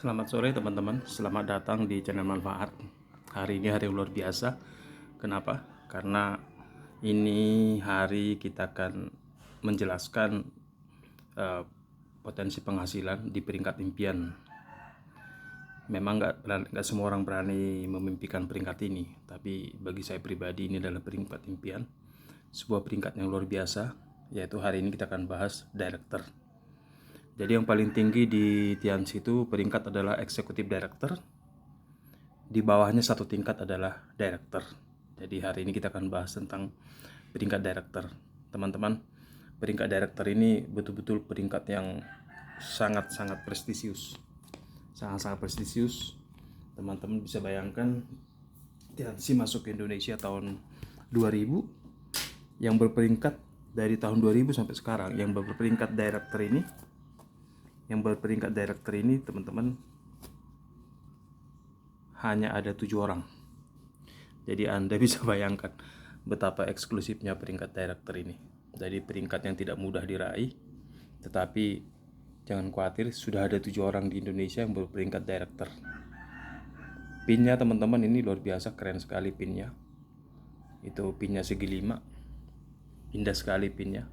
Selamat sore teman-teman, selamat datang di channel Manfaat. Hari ini hari yang luar biasa. Kenapa? Karena ini hari kita akan menjelaskan eh, potensi penghasilan di peringkat impian. Memang nggak semua orang berani memimpikan peringkat ini, tapi bagi saya pribadi ini adalah peringkat impian, sebuah peringkat yang luar biasa. Yaitu hari ini kita akan bahas director. Jadi yang paling tinggi di Tianxi itu peringkat adalah Executive Director. Di bawahnya satu tingkat adalah Director. Jadi hari ini kita akan bahas tentang peringkat Director. Teman-teman, peringkat Director ini betul-betul peringkat yang sangat-sangat prestisius. Sangat-sangat prestisius. Teman-teman bisa bayangkan Tianxi masuk ke Indonesia tahun 2000, yang berperingkat dari tahun 2000 sampai sekarang, yang berperingkat director ini teman-teman hanya ada 7 orang. Jadi Anda bisa bayangkan betapa eksklusifnya peringkat director ini. Jadi peringkat yang tidak mudah diraih, tetapi jangan khawatir, sudah ada 7 orang di Indonesia yang berperingkat director. Pinnya teman-teman ini luar biasa, keren sekali pinnya. Itu pinnya segi 5, indah sekali pinnya.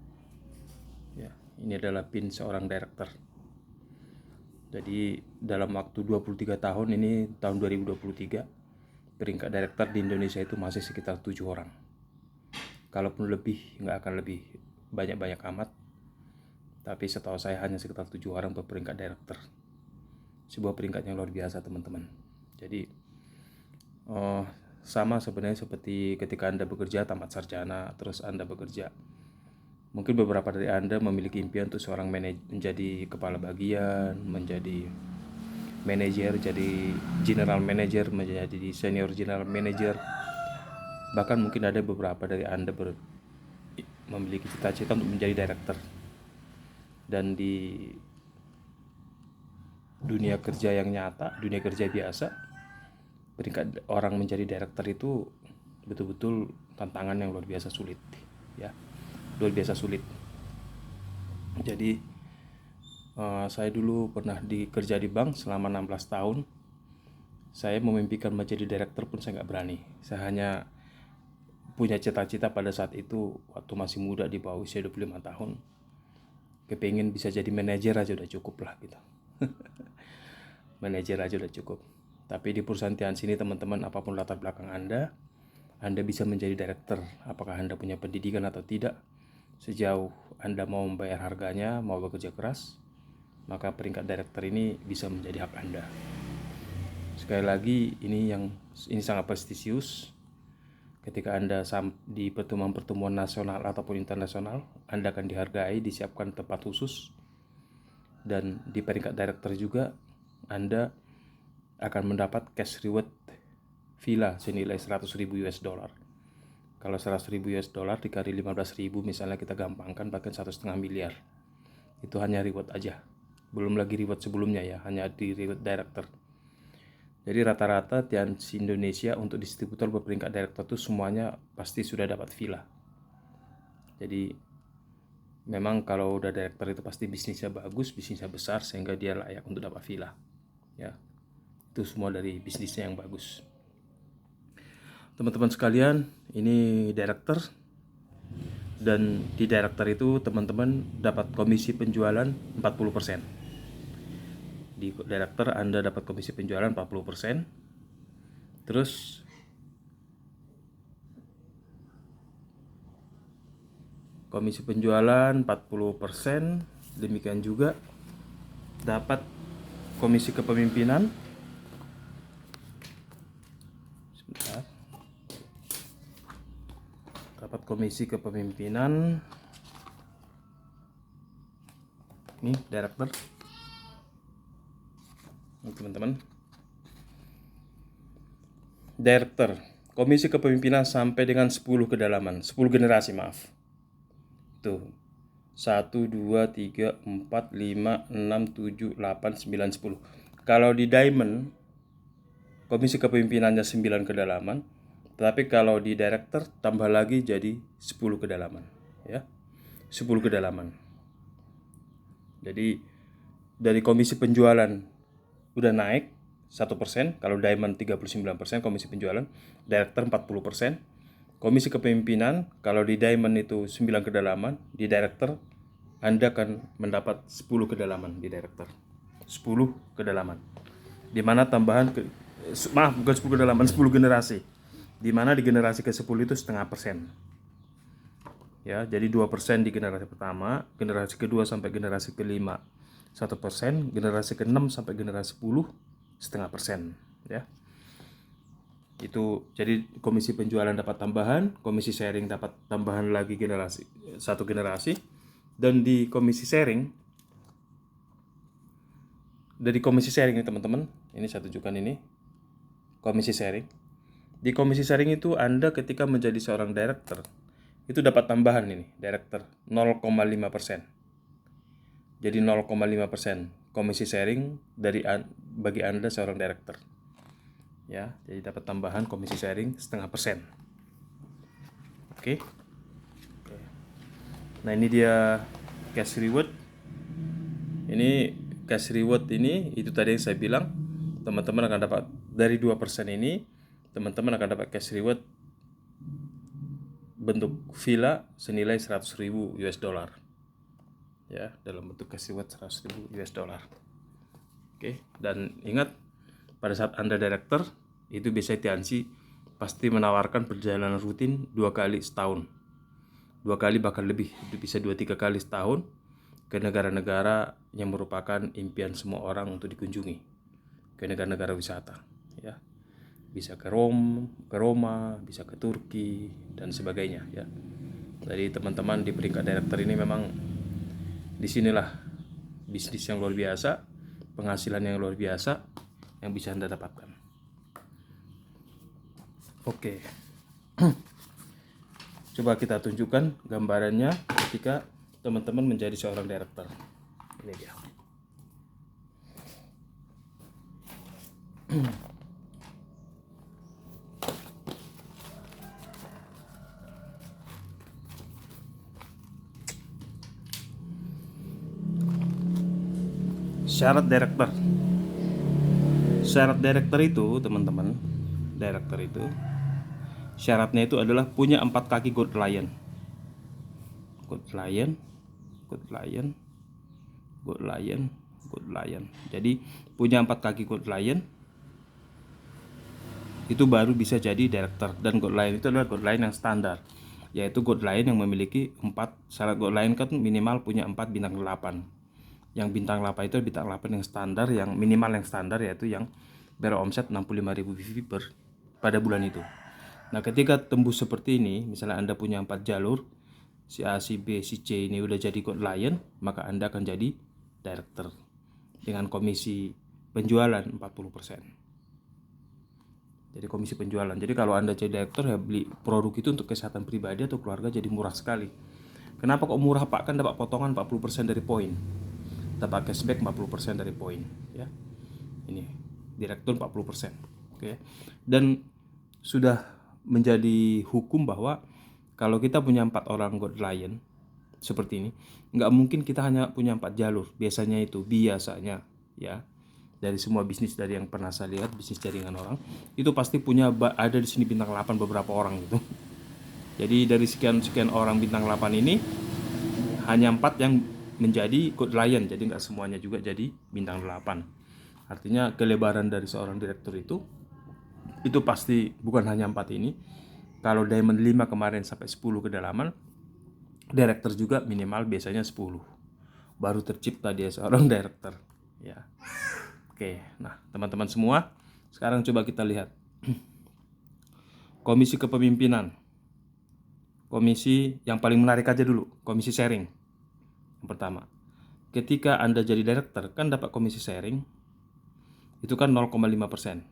Ya, ini adalah pin seorang director. Jadi dalam waktu 23 tahun, ini tahun 2023, peringkat director di Indonesia itu masih sekitar 7 orang. Kalaupun lebih, nggak akan lebih banyak-banyak amat. Tapi setahu saya hanya sekitar 7 orang berperingkat director. Sebuah peringkat yang luar biasa teman-teman. Jadi sama sebenarnya seperti ketika Anda bekerja tamat sarjana, terus Anda bekerja. Mungkin beberapa dari Anda memiliki impian untuk seorang menjadi kepala bagian, menjadi manajer, jadi general manager, menjadi senior general manager. Bahkan mungkin ada beberapa dari Anda memiliki cita-cita untuk menjadi director. Dan di dunia kerja yang nyata, dunia kerja biasa, peringkat orang menjadi director itu betul-betul tantangan yang luar biasa sulit, ya. Luar biasa sulit. Jadi saya dulu pernah kerja di bank selama 16 tahun. Saya memimpikan menjadi director pun saya nggak berani. Saya hanya punya cita-cita pada saat itu, waktu masih muda di bawah usia 25 tahun. Kepingin bisa jadi manajer aja udah cukup lah gitu. Manajer aja udah cukup. Tapi di perusahaan Tianxi ini teman-teman, apapun latar belakang Anda bisa menjadi director. Apakah Anda punya pendidikan atau tidak, sejauh Anda mau membayar harganya, mau bekerja keras, maka peringkat director ini bisa menjadi hak Anda. Sekali lagi, ini sangat prestisius. Ketika Anda di pertemuan-pertemuan nasional ataupun internasional, Anda akan dihargai, disiapkan tempat khusus. Dan di peringkat director juga Anda akan mendapat cash reward villa senilai 100.000 US dollar. Kalau 100.000 US dollar dikali 15.000, misalnya kita gampangkan, bahkan 1,5 miliar. Itu hanya reward aja, belum lagi reward sebelumnya ya, hanya di reward director. Jadi rata-rata Tianxi Indonesia untuk distributor berperingkat director itu semuanya pasti sudah dapat villa. Jadi memang kalau udah director itu pasti bisnisnya bagus, bisnisnya besar, sehingga dia layak untuk dapat villa. Ya, itu semua dari bisnisnya yang bagus. Teman-teman sekalian, ini director. Dan di director itu teman-teman dapat komisi penjualan 40%. Di director Anda dapat komisi penjualan 40%. Terus komisi penjualan 40%, demikian juga dapat komisi kepemimpinan. Sebentar. Dapat komisi kepemimpinan. Ini director. Ini teman-teman. Director, komisi kepemimpinan sampai dengan 10 kedalaman, 10 generasi, maaf. Tuh. 1, 2, 3, 4, 5, 6, 7, 8, 9, 10. Kalau di diamond, komisi kepemimpinannya 9 kedalaman. Tetapi kalau di director tambah lagi jadi 10 kedalaman, ya. 10 kedalaman. Jadi dari komisi penjualan udah naik 1%, kalau diamond 39% komisi penjualan, director 40%. Komisi kepemimpinan, kalau di diamond itu 9 kedalaman, di director Anda akan mendapat 10 kedalaman di director. 10 kedalaman. Di mana tambahan bukan 10 kedalaman, 10 generasi. Di mana di generasi ke-10 itu 0,5%. Ya, jadi 2% di generasi pertama, generasi kedua sampai generasi kelima 1%, generasi ke-6 sampai generasi 10 0,5%, ya. Itu jadi komisi penjualan dapat tambahan, komisi sharing dapat tambahan lagi satu generasi, dan di komisi sharing ini teman-teman, ini saya tunjukkan ini komisi sharing. Di komisi sharing itu Anda ketika menjadi seorang director itu dapat tambahan ini director 0,5%. Jadi 0,5% komisi sharing bagi Anda seorang director. Ya, jadi dapat tambahan komisi sharing 0,5%. Oke. Nah, ini dia cash reward. Ini cash reward ini itu tadi yang saya bilang, teman-teman akan dapat dari 2% ini, teman-teman akan dapat cash reward bentuk villa senilai 100.000 US dollar. Ya, dalam bentuk cash reward 100.000 US dollar. Oke, dan ingat pada saat Anda director itu biasanya Tianxi pasti menawarkan perjalanan rutin 2 kali setahun. 2 kali bahkan lebih, bisa 2-3 kali setahun ke negara-negara yang merupakan impian semua orang untuk dikunjungi. Ke negara-negara wisata, ya. Bisa ke Roma, bisa ke Turki dan sebagainya, ya. Jadi teman-teman di peringkat director ini memang disinilah bisnis yang luar biasa, penghasilan yang luar biasa yang bisa Anda dapatkan. Oke. Coba kita tunjukkan gambarannya ketika teman-teman menjadi seorang director. Ini dia. Syarat director. Syarat director itu, teman-teman, director itu syaratnya itu adalah punya 4 kaki gold lion. Jadi punya 4 kaki gold lion itu baru bisa jadi director. Dan gold lion itu adalah gold lion yang standar, yaitu gold lion yang memiliki 4 syarat. Gold lion kan minimal punya 4 bintang 8. Yang bintang 8 itu bintang 8 yang standar, yang minimal yang standar yaitu yang beromset 65.000 VV pada bulan itu. Nah, ketika tembus seperti ini, misalnya Anda punya 4 jalur, si A, si B, si C ini udah jadi gold lion, maka Anda akan jadi director dengan komisi penjualan 40%. Jadi komisi penjualan. Jadi kalau Anda jadi director, ya beli produk itu untuk kesehatan pribadi atau keluarga jadi murah sekali. Kenapa kok murah, Pak? Kan dapat potongan 40% dari poin. Dapat cashback 40% dari poin, ya. Ini direktur 40%. Oke. Dan sudah menjadi hukum bahwa kalau kita punya 4 orang gold lion seperti ini, nggak mungkin kita hanya punya 4 jalur. Biasanya, ya, dari semua bisnis, dari yang pernah saya lihat bisnis jaringan orang, itu pasti punya ada di sini bintang 8 beberapa orang gitu. Jadi dari sekian orang bintang 8 ini hanya 4 yang menjadi gold lion, jadi nggak semuanya juga jadi bintang 8. Artinya kelebaran dari seorang direktur itu pasti bukan hanya 4 ini. Kalau diamond 5 kemarin sampai 10 kedalaman, director juga minimal biasanya 10. Baru tercipta dia seorang director, ya. Oke, nah teman-teman semua, sekarang coba kita lihat komisi kepemimpinan. Komisi yang paling menarik aja dulu, komisi sharing. Yang pertama, ketika Anda jadi director kan dapat komisi sharing itu kan 0,5%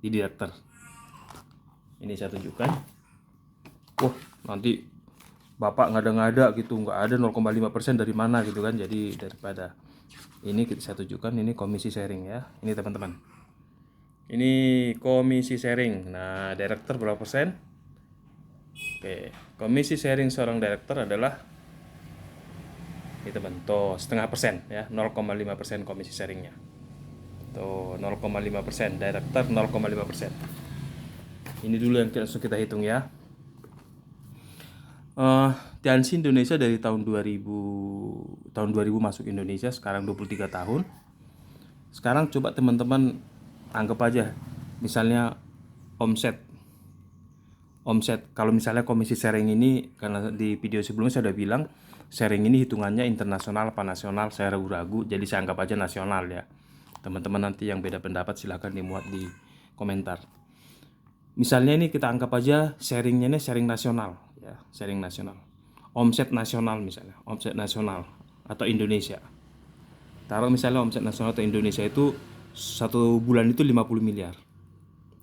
di director. Ini saya tunjukkan. Wah, nanti Bapak ngada-ngada gitu, nggak ada 0,5% dari mana gitu kan. Jadi daripada ini saya tunjukkan, ini komisi sharing, ya. Ini teman-teman, ini komisi sharing. Nah, director berapa persen? Oke, komisi sharing seorang director adalah ini teman, 0,5%, ya, 0,5% komisi sharingnya. Tuh 0,5%, director 0,5%. Ini dulu yang langsung kita hitung ya. Tianxi Indonesia dari tahun 2000 masuk Indonesia, sekarang 23 tahun. Sekarang coba teman-teman anggap aja misalnya omset kalau misalnya komisi sharing ini, karena di video sebelumnya saya udah bilang sharing ini hitungannya internasional apa nasional, saya ragu-ragu, jadi saya anggap aja nasional ya. Teman-teman nanti yang beda pendapat silahkan dimuat di komentar. Misalnya ini kita anggap aja sharingnya ini sharing nasional ya, sharing nasional. Omset nasional misalnya, omset nasional atau Indonesia. Taruh misalnya omset nasional atau Indonesia itu satu bulan itu 50 miliar.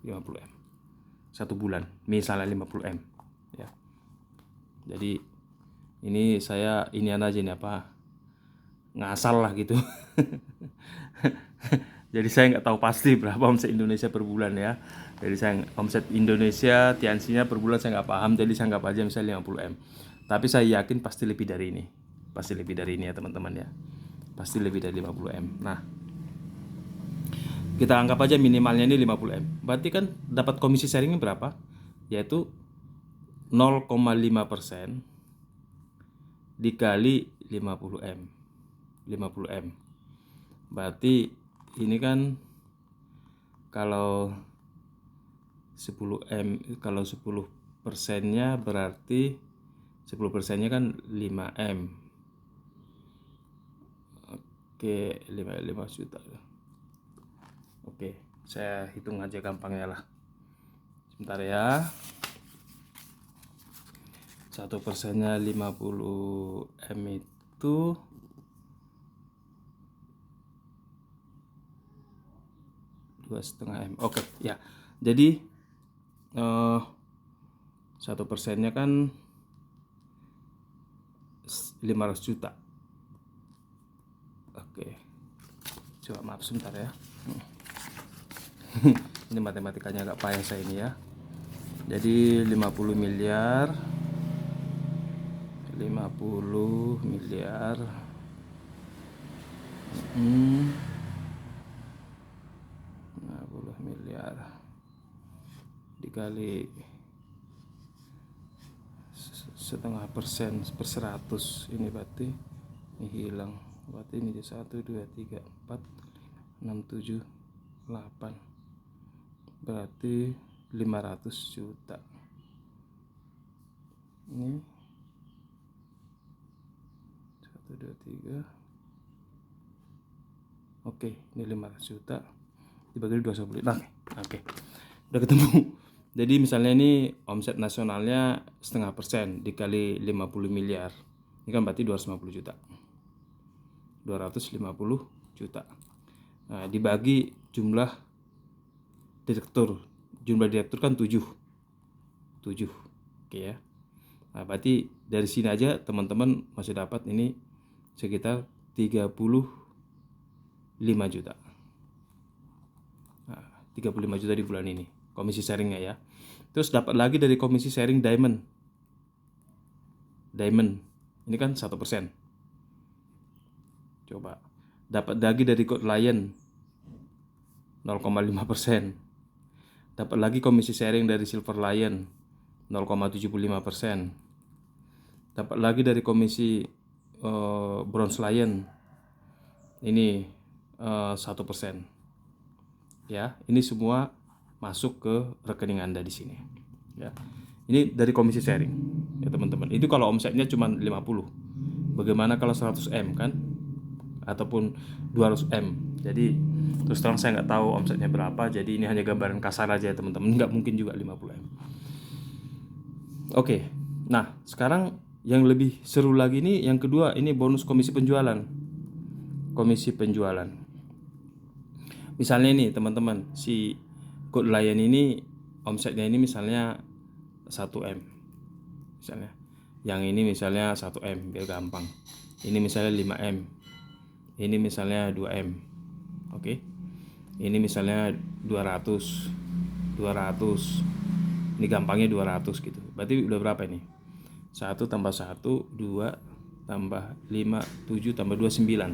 50 M. Satu bulan, misalnya 50 M ya. Jadi ini saya aja nih apa, ngasal lah gitu. Jadi saya nggak tahu pasti berapa omset Indonesia per bulan ya. Jadi saya omset Indonesia Tianxi-nya per bulan saya nggak paham, jadi saya anggap aja misalnya 50 M. Tapi saya yakin pasti lebih dari ini. Pasti lebih dari ini ya teman-teman ya. Pasti lebih dari 50 M. Nah, kita anggap aja minimalnya ini 50 M. Berarti kan dapat komisi sharingnya berapa? Yaitu 0,5% dikali 50 M. 50 M. Berarti ini kan kalau 10 M, kalau 10%-nya berarti 10%-nya kan 5 M. Oke, 5 juta. Oke, saya hitung aja gampangnya lah. Sebentar ya. 1%-nya 50 M itu 2,5 M. Oke, ya. Jadi 1%-nya kan 500 juta. Oke. Coba maaf sebentar ya. Ini matematikanya agak payah saya ini ya. Jadi 50 miliar 50 miliar 50 miliar dikali setengah persen per 100, ini berarti ini hilang, berarti ini 1, 2, 3, 4, 6, 7, 8, berarti 500 juta. Ini 1, 2, 3. Oke, ini 500 juta dibagi 20. Nah, oke. Udah ketemu. Jadi misalnya ini omset nasionalnya setengah persen dikali 50 miliar. Ini kan berarti 250 juta. 250 juta. Nah, dibagi jumlah direktur. Jumlah direktur kan 7. 7. Oke ya. Nah, berarti dari sini aja teman-teman masih dapat ini sekitar 35 juta. Nah, 35 juta di bulan ini komisi sharingnya ya. Terus dapat lagi dari komisi sharing Diamond. Ini kan 1%. Coba. Dapat lagi dari Gold Lion 0,5%. Dapat lagi komisi sharing dari Silver Lion 0,75%. Dapat lagi dari komisi Bronze Lion ini 1%. Ya, ini semua masuk ke rekening Anda di sini. Ya. Ini dari komisi sharing. Ya, teman-teman. Itu kalau omsetnya cuma 50. Bagaimana kalau 100 M kan? Ataupun 200 M. Jadi terus terang saya nggak tahu omsetnya berapa. Jadi ini hanya gambaran kasar aja ya, teman-teman. Nggak mungkin juga 50 M. Oke. Nah, sekarang yang lebih seru lagi nih yang kedua, ini bonus komisi penjualan. Komisi penjualan. Misalnya ini teman-teman, si Gold Lion ini omsetnya ini misalnya 1 M. Misalnya. Yang ini misalnya 1 M, biar gampang. Ini misalnya 5 M. Ini misalnya 2 M. Oke. Ini misalnya 200. Ini gampangnya 200 gitu. Berarti udah berapa ini? 1 tambah 1, 2 tambah 5, 7 tambah 2, 9.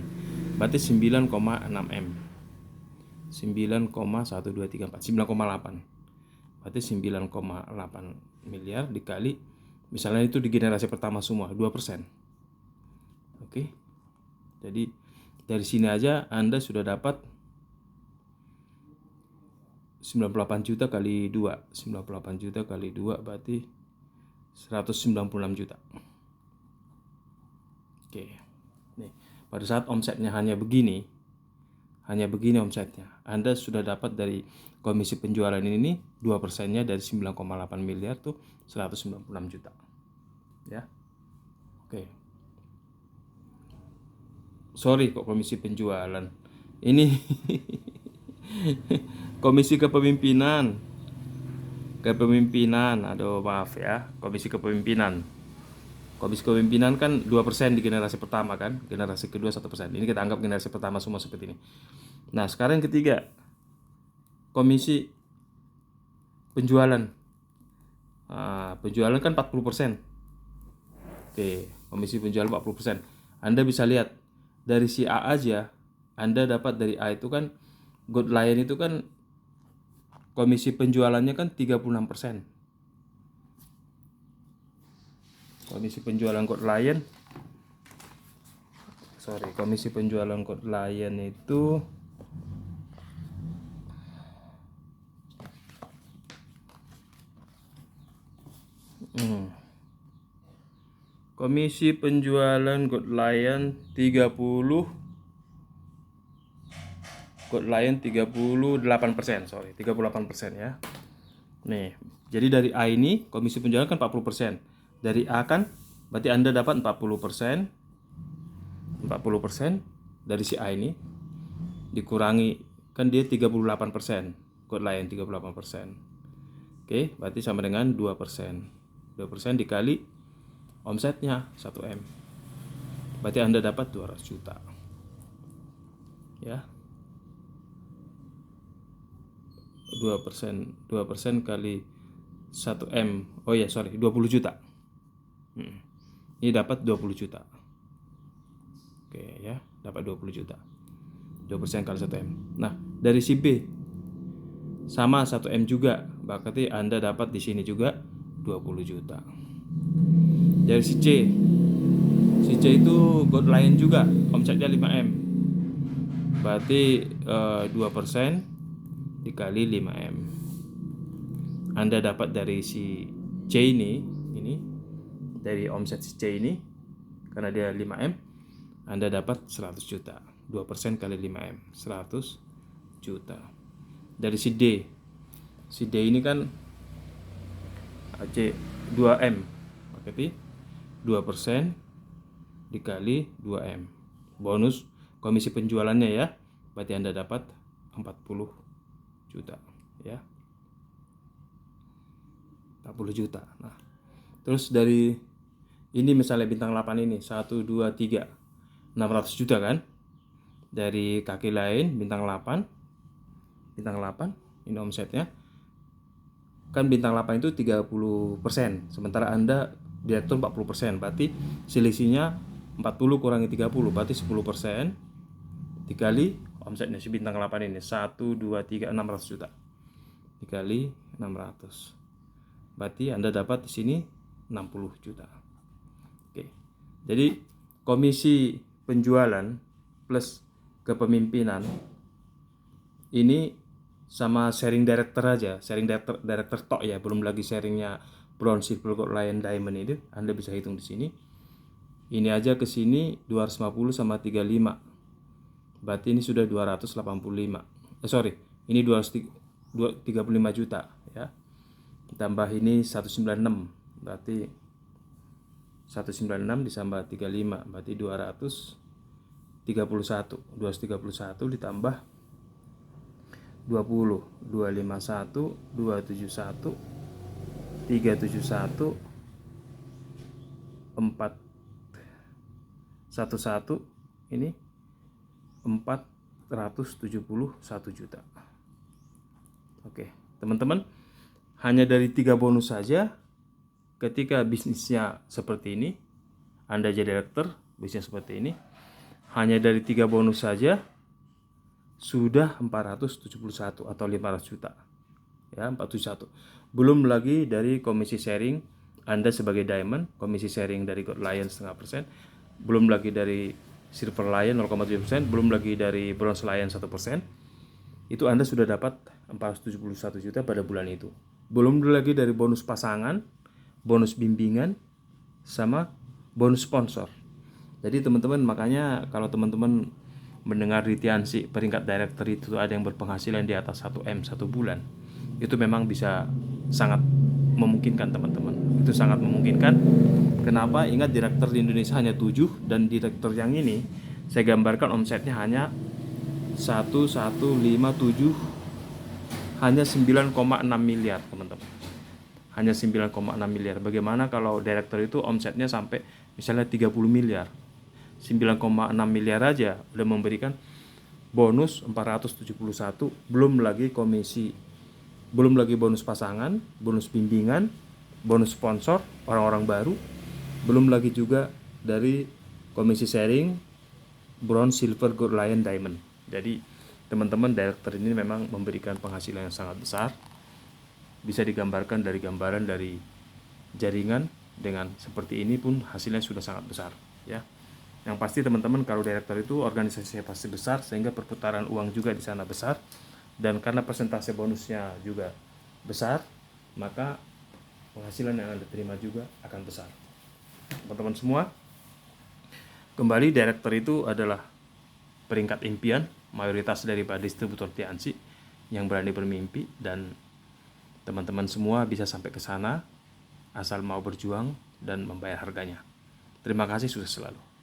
Berarti 9,6 M. 9,8 berarti 9,8 miliar dikali, misalnya itu di generasi pertama semua 2%. Oke, jadi dari sini aja Anda sudah dapat 98 juta kali 2, 98 juta kali 2 berarti 196 juta. Oke, nih pada saat omsetnya hanya begini omsetnya, Anda sudah dapat dari komisi penjualan ini 2%-nya dari 9,8 miliar tuh 196 juta. Ya. Oke. Sorry kok komisi penjualan. Ini komisi kepemimpinan. Aduh maaf ya, komisi kepemimpinan. Komisi kepemimpinan kan 2% di generasi pertama kan, generasi kedua 1%. Ini kita anggap generasi pertama semua seperti ini. Nah, sekarang yang ketiga, komisi penjualan. Penjualan kan 40%. Oke, komisi penjualan 40%. Anda bisa lihat dari si A aja, Anda dapat dari A itu kan, Gold Lion itu kan komisi penjualannya kan 36%. Komisi penjualan Gold Lion, komisi penjualan Gold Lion itu komisi penjualan Gold Lion 38%, 38% ya. Nih, jadi dari A ini komisi penjualan kan 40%. Dari A kan berarti Anda dapat 40%. 40% dari si A ini dikurangi kan dia 38%. Gold Lion 38%. Oke, berarti sama dengan 2%. 2% dikali omsetnya 1M. Berarti Anda dapat 200 juta. Ya. 2% kali 1M. Oh ya, 20 juta. Ini dapat 20 juta. Oke ya, dapat 20 juta. 2% kali 1M. Nah, dari si B sama 1M juga. Berarti Anda dapat di sini juga 20 juta. Dari si C. Si C itu Gold Lion juga, omsetnya 5M. Berarti 2% dikali 5M. Anda dapat dari si C ini dari omset si C ini, karena dia 5M, Anda dapat 100 juta. 2% kali 5M, 100 juta. Dari si D. Si D ini kan C 2M. Berarti 2% dikali 2M. Bonus komisi penjualannya ya. Berarti Anda dapat 40 juta ya. 40 juta. Nah, terus dari ini misalnya bintang 8 ini 1 2 3 600 juta kan. Dari kaki lain bintang 8 ini omsetnya. Kan bintang 8 itu 30%, sementara Anda direktur 40%. Berarti selisihnya 40 kurangi 30 berarti 10%. Dikali omsetnya si bintang 8 ini 1 2 3 600 juta. Dikali 600. Berarti Anda dapat di sini 60 juta. Oke. Jadi komisi penjualan plus kepemimpinan ini sama sharing director aja, sharing director tok ya, belum lagi sharingnya bronze, silver, gold, lion, diamond itu Anda bisa hitung di sini. Ini aja ke sini 250 sama 35. Berarti ini sudah 285. Ini 235 juta ya. Tambah ini 196. Berarti 196 ditambah 35 berarti 231. 231 ditambah 20, 251, 271, 371, 411, ini 471 juta. Oke, teman-teman, hanya dari 3 bonus saja, ketika bisnisnya seperti ini, Anda jadi director, bisnis seperti ini, hanya dari 3 bonus saja sudah 471 atau 500 juta. Ya, 471. Belum lagi dari komisi sharing Anda sebagai diamond, komisi sharing dari Gold Lion 0,5%, belum lagi dari Silver Lion 0,7%, belum lagi dari Bronze Lion 1%. Itu Anda sudah dapat 471 juta pada bulan itu. Belum lagi dari bonus pasangan, bonus bimbingan, sama bonus sponsor. Jadi teman-teman, makanya kalau teman-teman mendengar di Tiansi peringkat director itu ada yang berpenghasilan di atas 1M satu bulan, itu memang bisa sangat memungkinkan teman-teman. Itu sangat memungkinkan. Kenapa? Ingat, direktur di Indonesia hanya 7, dan direktur yang ini saya gambarkan omsetnya hanya 1157, hanya 9,6 miliar teman-teman. Hanya 9,6 miliar. Bagaimana kalau direktur itu omsetnya sampai misalnya 30 miliar? 9,6 miliar aja udah memberikan bonus 471, belum lagi komisi, belum lagi bonus pasangan, bonus bimbingan, bonus sponsor orang-orang baru, belum lagi juga dari komisi sharing bronze, silver, gold, lion, diamond. Jadi teman-teman, director ini memang memberikan penghasilan yang sangat besar. Bisa digambarkan dari gambaran dari jaringan dengan seperti ini pun hasilnya sudah sangat besar, ya. Yang pasti teman-teman, kalau director itu organisasinya pasti besar, sehingga perputaran uang juga di sana besar, dan karena persentase bonusnya juga besar, maka penghasilan yang Anda terima juga akan besar. Teman-teman semua, kembali, director itu adalah peringkat impian mayoritas daripada distributor Tiansi yang berani bermimpi, dan teman-teman semua bisa sampai ke sana asal mau berjuang dan membayar harganya. Terima kasih, sukses selalu.